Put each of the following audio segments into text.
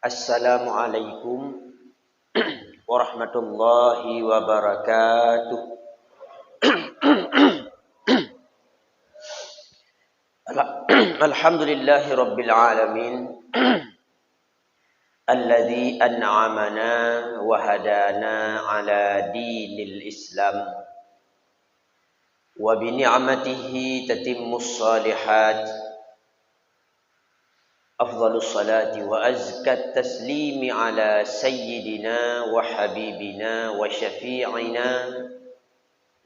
Assalamualaikum warahmatullahi wabarakatuh. Alhamdulillahi rabbil alamin alladzi an'amana wa hadana ala dinil Islam wa bi ni'matihi tatimmus shalihat. Afdhalus salati wa azkat taslimi ala sayyidina wa habibina wa syafi'ina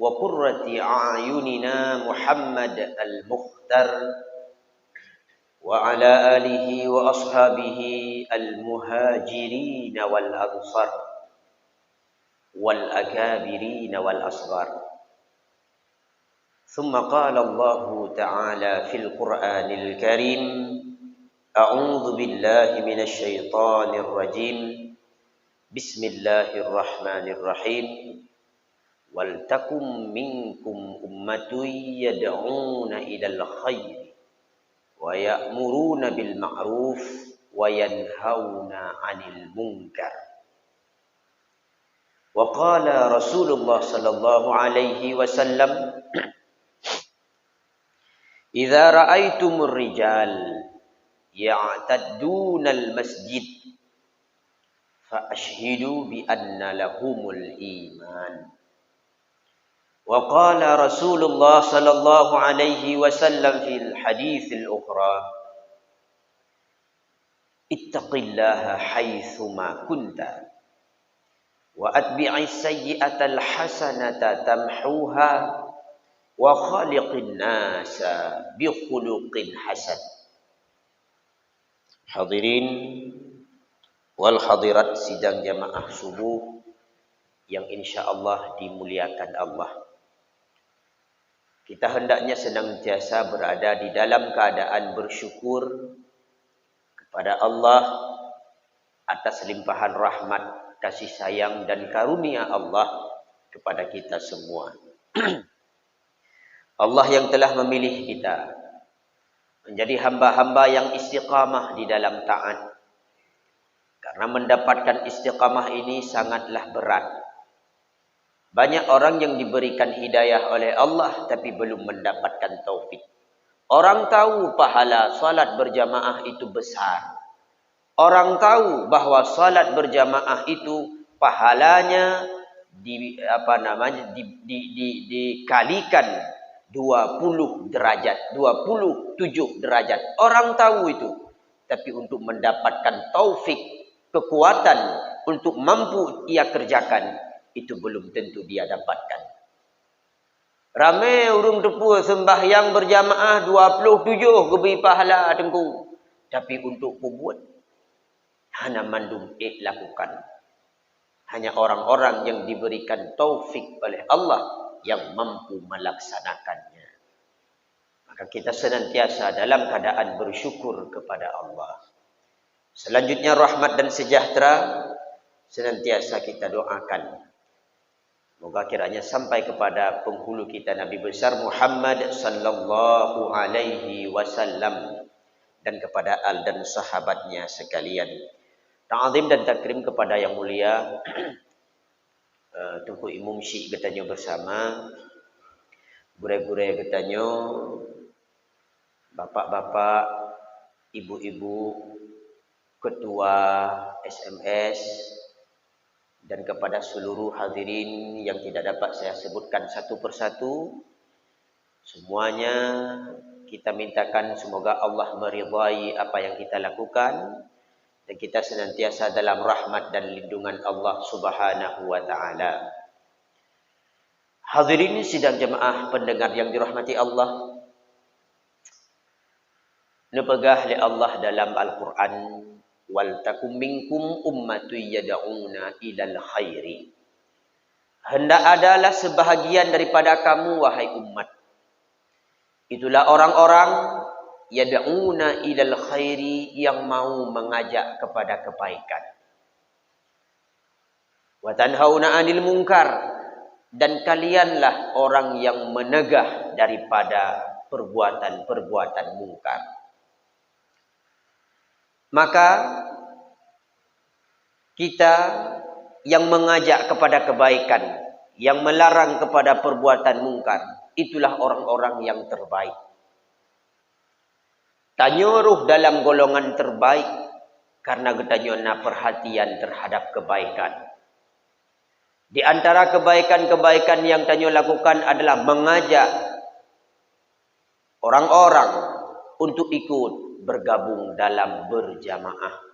wa qurrati a'yunina Muhammad al-Mukhtar wa ala alihi wa ashabihi al-muhajirin wal ansar wal akabirin wal asghar. Thumma qala Allah ta'ala fil Qur'anil Karim, A'udzu billahi minasy syaithanir rajim. Bismillahirrahmanirrahim. Wal takum minkum ummatun yad'una ilal khairi wa ya'muruna bil ma'ruf wa yanhauna 'anil munkar. Wa qala Rasulullah sallallahu alaihi wasallam, Idza ra'aitumur rijal ya'tadduna al-masjid fa ashhidu bi anna lahumul iman. Wa qala Rasulullah sallallahu alaihi wasallam fil hadits al-ukhra, ittaqillaha haitsu ma kunta wa atbi'is sayyi'ata al-hasanata tamhuha wa khaliqin nasa bi khuluqin hasan. Hadirin wal hadirat sidang jamaah subuh yang insyaallah dimuliakan Allah. Kita hendaknya senantiasa berada di dalam keadaan bersyukur kepada Allah atas limpahan rahmat, kasih sayang dan karunia Allah kepada kita semua. Allah yang telah memilih kita menjadi hamba-hamba yang istiqamah di dalam taat. Karena mendapatkan istiqamah ini sangatlah berat. Banyak orang yang diberikan hidayah oleh Allah tapi belum mendapatkan taufik. Orang tahu pahala salat berjamaah itu besar. Orang tahu bahwa salat berjamaah itu pahalanya dikalikan 20 derajat, 27 derajat. Orang tahu itu. Tapi untuk mendapatkan taufik, kekuatan untuk mampu ia kerjakan, itu belum tentu dia dapatkan. Ramai urung tepu sembahyang berjamaah 27 geberi pahala tengku. Tapi untuk kubut, hanya mandum lakukan. Hanya orang-orang yang diberikan taufik oleh Allah yang mampu melaksanakannya. Maka kita senantiasa dalam keadaan bersyukur kepada Allah. Selanjutnya rahmat dan sejahtera senantiasa kita doakan. Moga kiranya sampai kepada penghulu kita Nabi besar Muhammad sallallahu alaihi wasallam dan kepada al dan sahabatnya sekalian. Ta'zim dan takrim kepada yang mulia Tengku Imam Syekh katanya bersama, gure-gure katanya, bapak-bapak, ibu-ibu, ketua SMS, dan kepada seluruh hadirin yang tidak dapat saya sebutkan satu persatu, semuanya kita mintakan semoga Allah meridai apa yang kita lakukan. Dan kita senantiasa dalam rahmat dan lindungan Allah subhanahu wa ta'ala. Hadirin sidang jemaah pendengar yang dirahmati Allah. Nepegah li Allah dalam Al-Quran. Wal takum minkum ummatu yada'una ilal khairi. Hendak adalah sebahagian daripada kamu wahai umat. Itulah orang-orang yad'una ilal khairi yang mau mengajak kepada kebaikan. Wa tanhauna 'anil munkar, dan kalianlah orang yang menegah daripada perbuatan-perbuatan mungkar. Maka kita yang mengajak kepada kebaikan, yang melarang kepada perbuatan mungkar, itulah orang-orang yang terbaik. Tanyuruh dalam golongan terbaik karena getanyona perhatian terhadap kebaikan. Di antara kebaikan-kebaikan yang tanyo lakukan adalah mengajak orang-orang untuk ikut bergabung dalam berjamaah.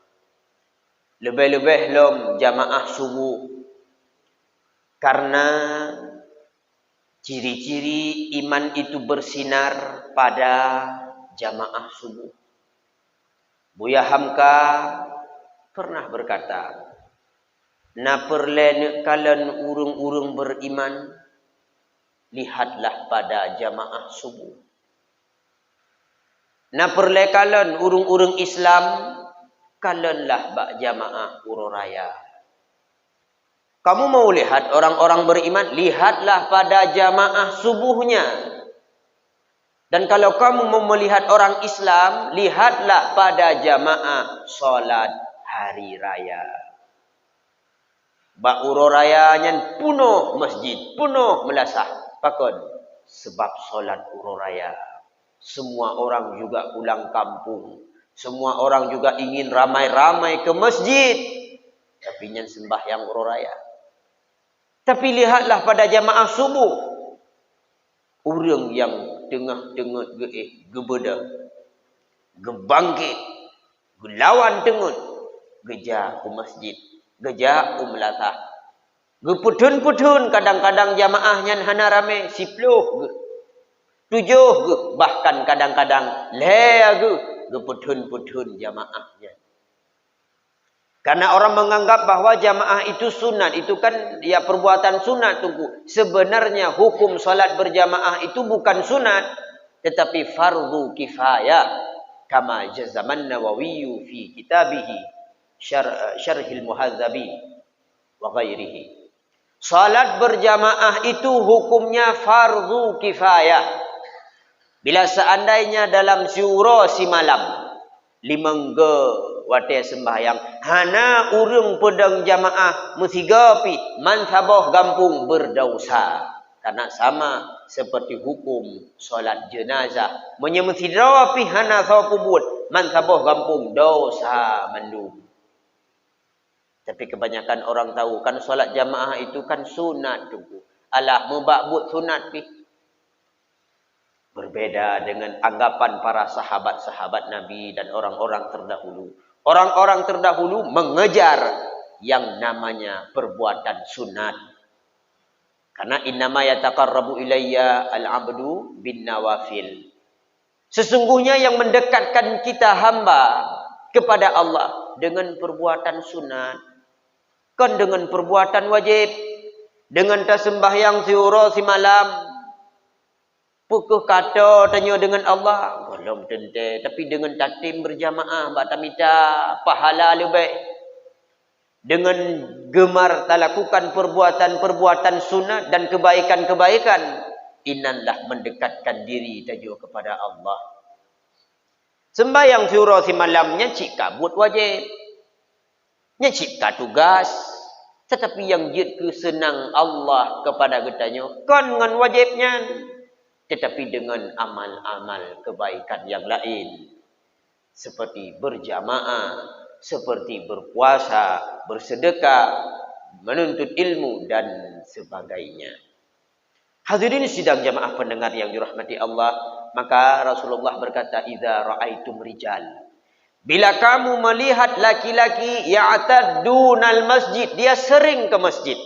Lebih-lebih lom jamaah subuh. Karena ciri-ciri iman itu bersinar pada jamaah subuh. Buya Hamka pernah berkata, na perle kalian urung-urung beriman, lihatlah pada jamaah subuh. Na perle kalian urung-urung Islam, kalianlah bak jamaah ururaya. Kamu mau lihat orang-orang beriman, lihatlah pada jamaah subuhnya. Dan kalau kamu mau melihat orang Islam, lihatlah pada jamaah solat hari raya. Bak ururaya nyan punuh masjid, punuh melasah. Pakon sebab solat ururaya. Semua orang juga pulang kampung. Semua orang juga ingin ramai-ramai ke masjid. Tapi nyan sembahyang ururaya. Tapi lihatlah pada jamaah subuh. Orang yang tengah-tengah gebeda. Gebangkit. Gelawan tengut. Geja ke masjid. Geja melatah. Geputun-putun kadang-kadang jamaahnya hana rame. 10 ge. 7 ge. Bahkan kadang-kadang lea ge. Geputun-putun jamaahnya. Karena orang menganggap bahwa jamaah itu sunat. Itu kan ya perbuatan sunat tunggu. Sebenarnya hukum salat berjamaah itu bukan sunat. Tetapi fardu kifayah. Kama jazaman Nawawi fi kitabihi. Syarhil Muhadzabi. Wa ghairihi. Salat berjamaah itu hukumnya fardu kifayah. Bila seandainya dalam syura si malam. 5 ge wate sembahyang hana urung pedang jamaah musigapi man saboh gampung berdosa karena sama seperti hukum solat jenazah menyemesidrapi hana sawpubut man saboh gampung dosa mandum. Tapi kebanyakan orang tahu kan solat jamaah itu kan sunat tunggu alah mubakbut sunat pi. Berbeda dengan anggapan para sahabat-sahabat Nabi dan orang-orang terdahulu. Orang-orang terdahulu mengejar yang namanya perbuatan sunat. Karena innama yataqarrabu ilayya al-'abdu bin nawafil. Sesungguhnya yang mendekatkan kita hamba kepada Allah dengan perbuatan sunat. Kan dengan perbuatan wajib. Dengan tasembahyang zuhur si malam. Pukul kata tanya dengan Allah. Belum tentu. Tapi dengan takdim berjamaah. Mbak Tamita. Pahala lebih. Dengan gemar tak lakukan perbuatan-perbuatan sunat dan kebaikan-kebaikan. Inanlah mendekatkan diri tanya kepada Allah. Sembahyang surah si malamnya cik kabut wajib. Nya cipta tugas. Tetapi yang jid kesenang Allah kepada getanya. Kan dengan wajibnya. Tetapi dengan amal-amal kebaikan yang lain. Seperti berjamaah, seperti berpuasa, bersedekah, menuntut ilmu dan sebagainya. Hadirin sidang jamaah pendengar yang dirahmati Allah, maka Rasulullah berkata, "Idza ra'aitum rijal." Bila kamu melihat laki-laki ya'taddunal masjid, dia sering ke masjid.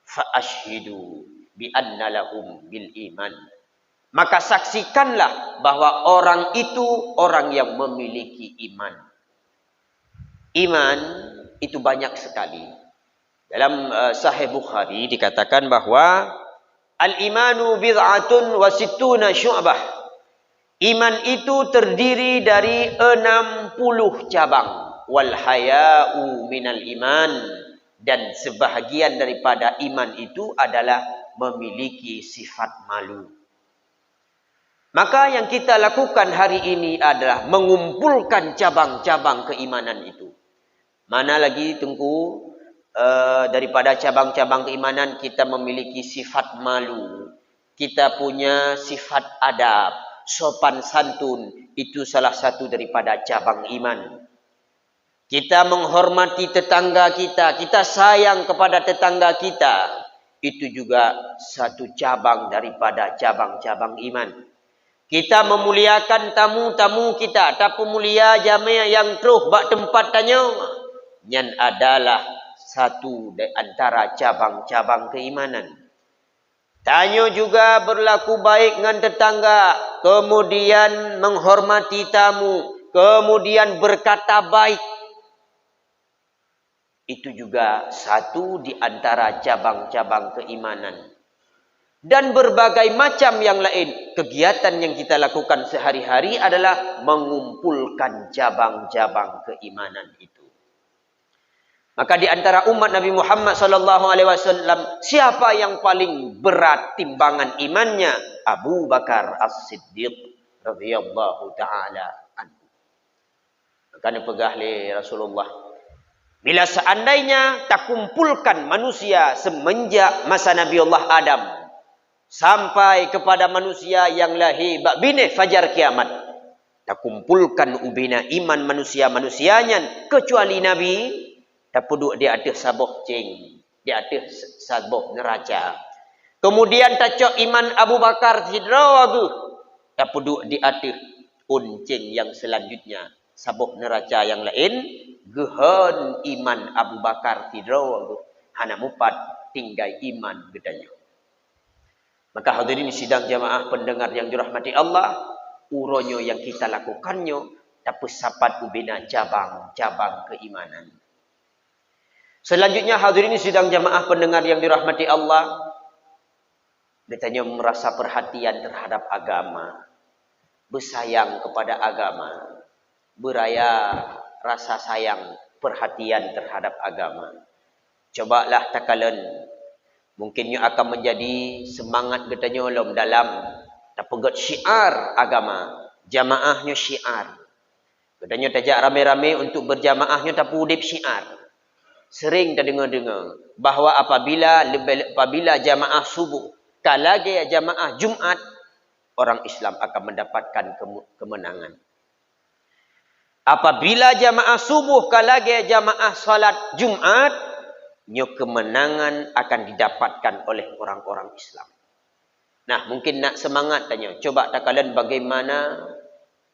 Fa ashhidu bi anna lahum bil iman. Maka saksikanlah bahwa orang itu orang yang memiliki iman. Iman itu banyak sekali. Dalam Sahih Bukhari dikatakan bahwa al-imanu bid'atun wa sittuna syu'bah. Iman itu terdiri dari 60 cabang. Wal haya'u minal iman. Dan sebahagian daripada iman itu adalah memiliki sifat malu. Maka yang kita lakukan hari ini adalah mengumpulkan cabang-cabang keimanan itu. Mana lagi Tengku daripada cabang-cabang keimanan kita memiliki sifat malu. Kita punya sifat adab, sopan santun. Itu salah satu daripada cabang iman. Kita menghormati tetangga kita. Kita sayang kepada tetangga kita. Itu juga satu cabang daripada cabang-cabang iman. Kita memuliakan tamu-tamu kita. Tapu mulia jamaah yang teruh bak tempat tanya. Yang adalah satu di antara cabang-cabang keimanan. Tanya juga berlaku baik dengan tetangga. Kemudian menghormati tamu. Kemudian berkata baik. Itu juga satu di antara cabang-cabang keimanan. Dan berbagai macam yang lain. Kegiatan yang kita lakukan sehari-hari adalah mengumpulkan cabang-cabang keimanan itu. Maka di antara umat Nabi Muhammad SAW, siapa yang paling berat timbangan imannya? Abu Bakar As-Siddiq radhiyallahu ta'ala anhu. Maka pegah li Rasulullah. Bila seandainya tak kumpulkan manusia semenjak masa Nabi Allah Adam sampai kepada manusia yang lahir bak bine fajar kiamat, tak kumpulkan ubina iman manusia-manusianya kecuali Nabi, tak puduk di atas sabuh cing, di atas sabuh neraca. Kemudian tak cok iman Abu Bakar Siddiq, tak puduk di atas uncing yang selanjutnya. Sabuh neraca yang lain, gehan iman Abu Bakar Siddiq, hana mupat tinggal iman gedanya. Maka hadirin sidang jamaah pendengar yang dirahmati Allah, uronyo yang kita lakukannya tapi sapat ubina cabang-cabang keimanan. Selanjutnya hadirin sidang jamaah pendengar yang dirahmati Allah, ditanya merasa perhatian terhadap agama, bersayang kepada agama, beraya rasa sayang, perhatian terhadap agama. Cobalah takalan. Mungkinnya akan menjadi semangat getanya ulum dalam tapegat syiar agama. Jamaahnya syiar. Getanya tajak rame-rame untuk berjamaahnya tapi udip syiar. Sering tak dengar-dengar bahawa apabila jamaah subuh, kalage jamaah Jumat, orang Islam akan mendapatkan kemenangan. Apabila jamaah subuh kalage jamaah salat Jumat, nyo kemenangan akan didapatkan oleh orang-orang Islam. Nah, mungkin nak semangat tanya. Coba takalan bagaimana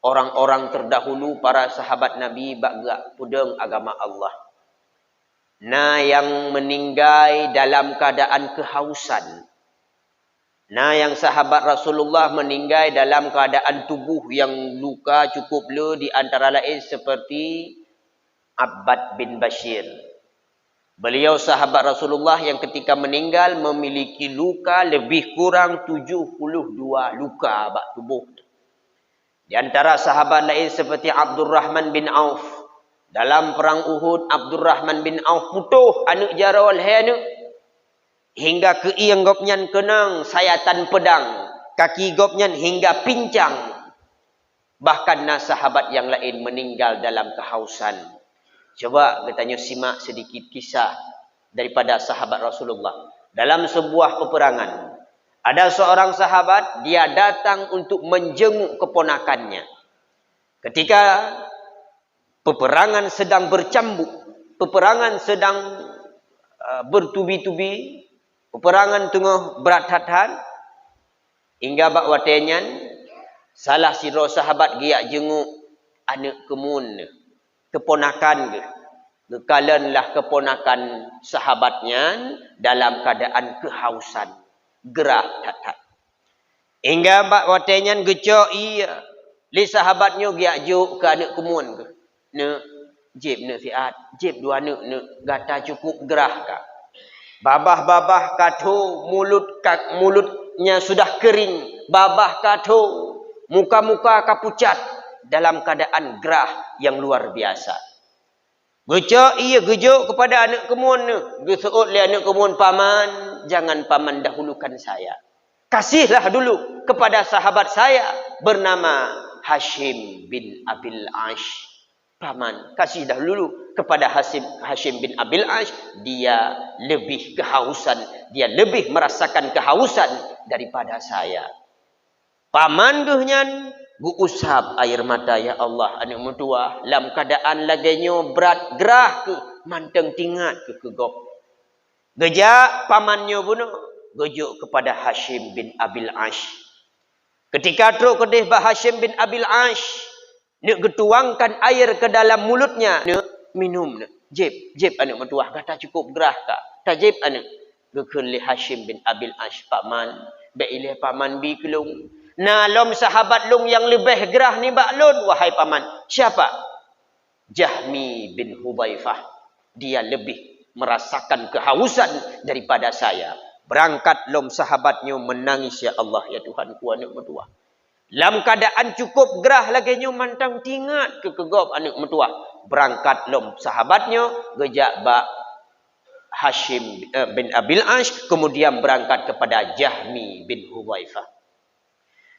orang-orang terdahulu para sahabat Nabi bak pudeng agama Allah. Nah, yang meninggal dalam keadaan kehausan. Nah, yang sahabat Rasulullah meninggal dalam keadaan tubuh yang luka cukup le, di antara lain seperti Abbad bin Bashir. Beliau sahabat Rasulullah yang ketika meninggal memiliki luka lebih kurang 72 luka bak tubuh. Di antara sahabat lain seperti Abdurrahman bin Auf. Dalam perang Uhud, Abdurrahman bin Auf putuh anak jarawal anak. Hingga keiang gopnyan kenang sayatan pedang. Kaki gopnyan hingga pincang. Bahkan sahabat yang lain meninggal dalam kehausan. Coba katanya simak sedikit kisah daripada sahabat Rasulullah. Dalam sebuah peperangan. Ada seorang sahabat, dia datang untuk menjenguk keponakannya. Ketika peperangan sedang bercambuk. Peperangan sedang bertubi-tubi. Peperangan tengah berat-hatan hingga bak watenyan salah siro sahabat giak jenguk anak kemun keponakan ke. Gekalanlah keponakan sahabatnya dalam keadaan kehausan, gerah tat-tat. Hingga bak watenyan gecok iya li sahabatnya giak juk ke anak kemun ke. Ne jib ne siat, jib dua anak ne gata cukup gerah ka. Babah-babah katu, mulutnya sudah kering. Babah katu, muka-muka kapucat dalam keadaan gerah yang luar biasa. Gecok ia gejok kepada anak kemun. Geseut li anak kemun, paman, jangan paman dahulukan saya. Kasihlah dulu kepada sahabat saya bernama Hashim bin Abil Ash. paman kasih dahulu kepada Hashim bin Abil Ash. Dia lebih kehausan, dia lebih merasakan kehausan daripada saya. Paman gehnyan gu usap air mata, ya Allah anak mertua dalam keadaan lagenyo berat gerah ke manteng tingat ke kegop. Gejak pamannya bunuh gejuk kepada Hashim bin Abil Ash. Ketika truk kedih bah Hashim bin Abil Ash nak getuangkan air ke dalam mulutnya, nak minum nak. Jeb anak mertua kata cukup gerah kak. Tak jeb anak. Gekeun li Hashim bin Abil Ash, paman, be ilih paman bi kelung. Nah, lom sahabat lung yang lebih gerah ni bak lun, wahai paman. Siapa? Jahmi bin Hudzaifah. Dia lebih merasakan kehausan daripada saya. Berangkat lom sahabatnya menangis, ya Allah, ya Tuhan ku anak mertua. Dalam keadaan cukup gerah lagi nyo mantang tingat ke kegop anak mertua. Berangkat lom sahabatnya gejak bak Hashim bin Abil Ash, kemudian berangkat kepada Jahmi bin Hudzaifah.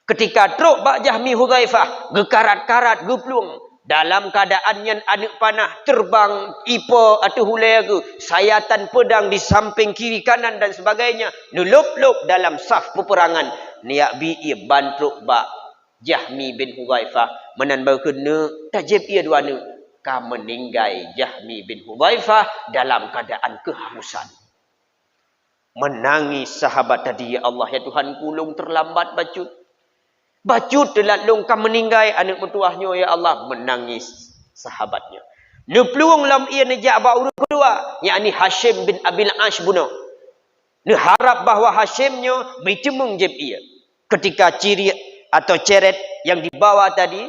Ketika truk bak Jahmi Hudzaifah gekarat-karat geplung dalam keadaan yang anak panah terbang ipa atau hulai ke sayatan pedang di samping kiri kanan dan sebagainya, nulup-lup dalam saf peperangan. Niak bi ia bantruk bak Jahmi bin Hudzaifah menanbau kena tajib ia dua ni ka meninggai Jahmi bin Hudzaifah dalam keadaan kehausan. Menangis sahabat tadi, ya Allah, ya Tuhan kulung terlambat bacut. Bacut telat long ka meninggai anak mertuahnya, ya Allah, menangis sahabatnya. Nepluang lam ia nejak ba urut kedua, yakni Hashim bin Abil Ash bunuh. Ne harap bahawa Hashimnya bercemung jeb ia. Ketika ciri atau ceret yang dibawa tadi,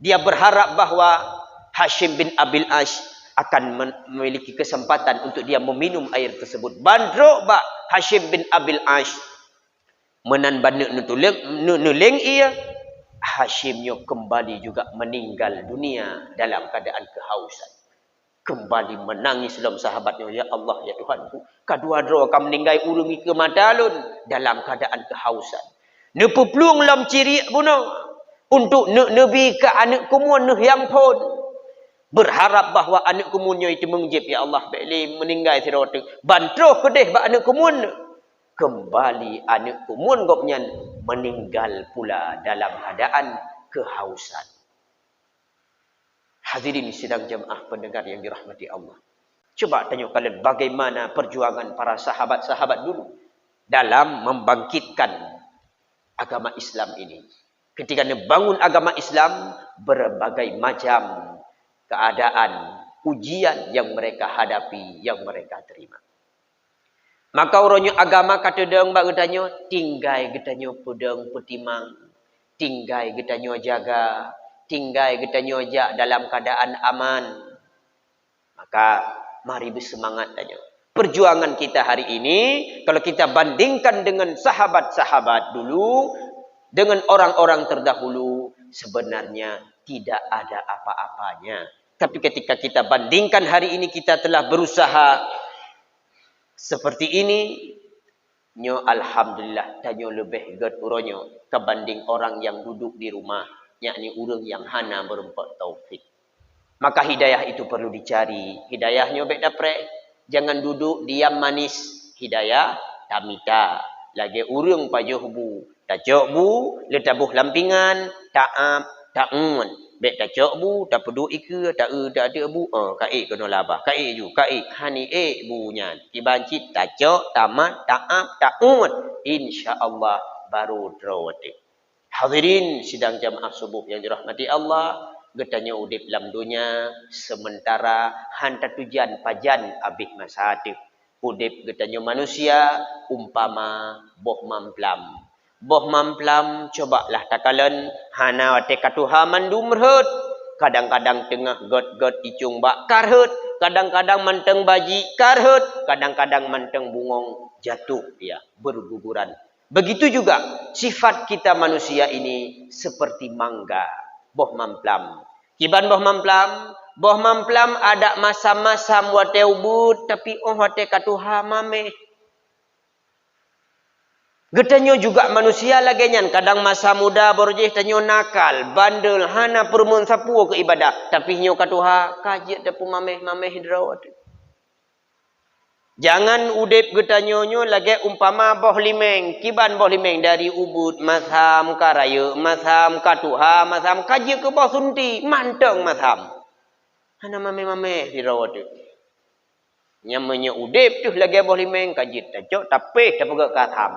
dia berharap bahawa Hashim bin Abil Ash akan memiliki kesempatan untuk dia meminum air tersebut. Bandruk bak Hashim bin Abil Ash menan banduk nuleng ia, Hashimnya kembali juga meninggal dunia dalam keadaan kehausan. Kembali menangis dalam sahabatnya, ya Allah, ya Tuhanku, kadua-dua akan meninggal urung ke madalun dalam keadaan kehausan. Nepupluang lam ciri bunuh untuk nabi ke anak kumun yang pun berharap bahawa anak kumunnya itu mengjib, ya Allah, beli meninggal sirotek bantroh kedih ba anak kumun. Kembali anak kumun gopnyan meninggal pula dalam keadaan kehausan. Hadirin sidang jemaah pendengar yang dirahmati Allah. Coba tanya kalian bagaimana perjuangan para sahabat-sahabat dulu dalam membangkitkan agama Islam ini. Ketika membangun agama Islam, berbagai macam keadaan, ujian yang mereka hadapi, yang mereka terima. Maka orangnya agama kata deng bak getanyo, tinggai getanyo pedeng petimang, tinggai getanyo jaga, tinggai getanyo jak dalam keadaan aman. Maka mari bersemangat tanya. Perjuangan kita hari ini, kalau kita bandingkan dengan sahabat-sahabat dulu, dengan orang-orang terdahulu, sebenarnya tidak ada apa-apanya. Tapi ketika kita bandingkan hari ini, kita telah berusaha seperti ini, nyo alhamdulillah, tanyo lebih ged uronyo kebanding orang yang duduk di rumah, yakni urang yang hana berempat taufik. Maka hidayah itu perlu dicari. Hidayahnya baik dapat. Jangan duduk diam manis. Hidayah tamita. Lagi urung pajuh bu. Tajok bu, letabuh lampingan, taap, taun. Baik tajok bu, tak pedu ike, tak ada bu. Kai kena labah. Kai ju, kai hani bunyan. Ibancit tajok, tamat, taap, taun. Insya-Allah baru terawati. Hadirin sidang jamaah subuh yang dirahmati Allah. Getanya udip dalam dunia sementara hanta tujuan pajan abih masa hati. Udip getanya manusia umpama boh mamplam. Boh mamplam cobalah takalan hana wate katuha mandum merhut. Kadang-kadang tengah god icung bak karhut, kadang-kadang manteng baji karhut, kadang-kadang manteng bungong jatuh ya berguguran. Begitu juga sifat kita manusia ini seperti mangga. Boh mamplam. Kiban boh mamplam. Boh mamplam ada masa-masa wate ubud. Tapi wate katuha mame. Getanyo juga manusia lagi nyan. Kadang masa muda borjeh tanyo nakal, bandel, hana permun sapu ke ibadah. Tapi nyo katuha kajet dapu mameh hidrawat. Jangan udip getanyo nyo lagi umpama boh limeng, kiban boh limeng dari Ubud, Masam Karaya, Masam Katuha, Masam kajet ke boh sunti, manteng Masam. Hana mameh hidrawat. Nyamanya udip tu lagi boh limeng kajet tajok tapi dapat ke katham.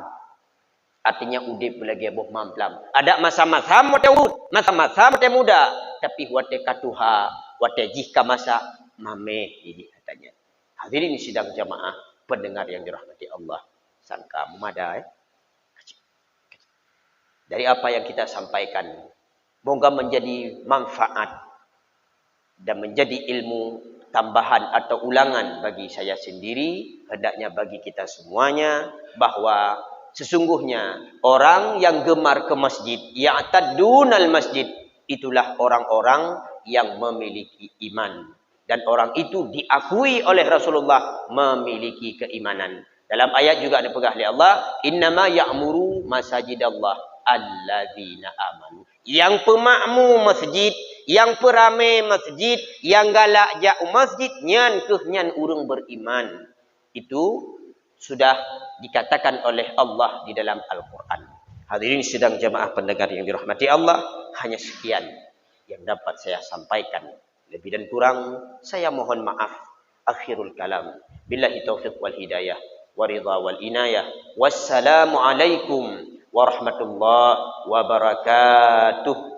Artinya udip lagi boh mamplam. Ada masa-masa wate ud, masa-masa wate muda, tapi wate katuha, wate jika masa mameh ini katanya. Hadirin sidang jamaah pendengar yang dirahmati Allah. Sangka memadai. Dari apa yang kita sampaikan, moga menjadi manfaat dan menjadi ilmu tambahan atau ulangan bagi saya sendiri, hendaknya bagi kita semuanya, bahwa sesungguhnya orang yang gemar ke masjid, ya'tadunal masjid, itulah orang-orang yang memiliki iman. Dan orang itu diakui oleh Rasulullah memiliki keimanan. Dalam ayat juga dipegah oleh Allah, innama ya'muru masajidallah alladzina amanu. Yang pemakmur masjid, yang perame masjid, yang galak jauh masjid, nyan nyan urang beriman. Itu sudah dikatakan oleh Allah di dalam Al-Quran. Hadirin sidang jamaah pendengar yang dirahmati Allah, hanya sekian yang dapat saya sampaikan. Lebih dan kurang saya mohon maaf. Akhirul kalam. Billahi taufiq wal hidayah wa ridha wal inayah. Wassalamu alaikum warahmatullahi wabarakatuh.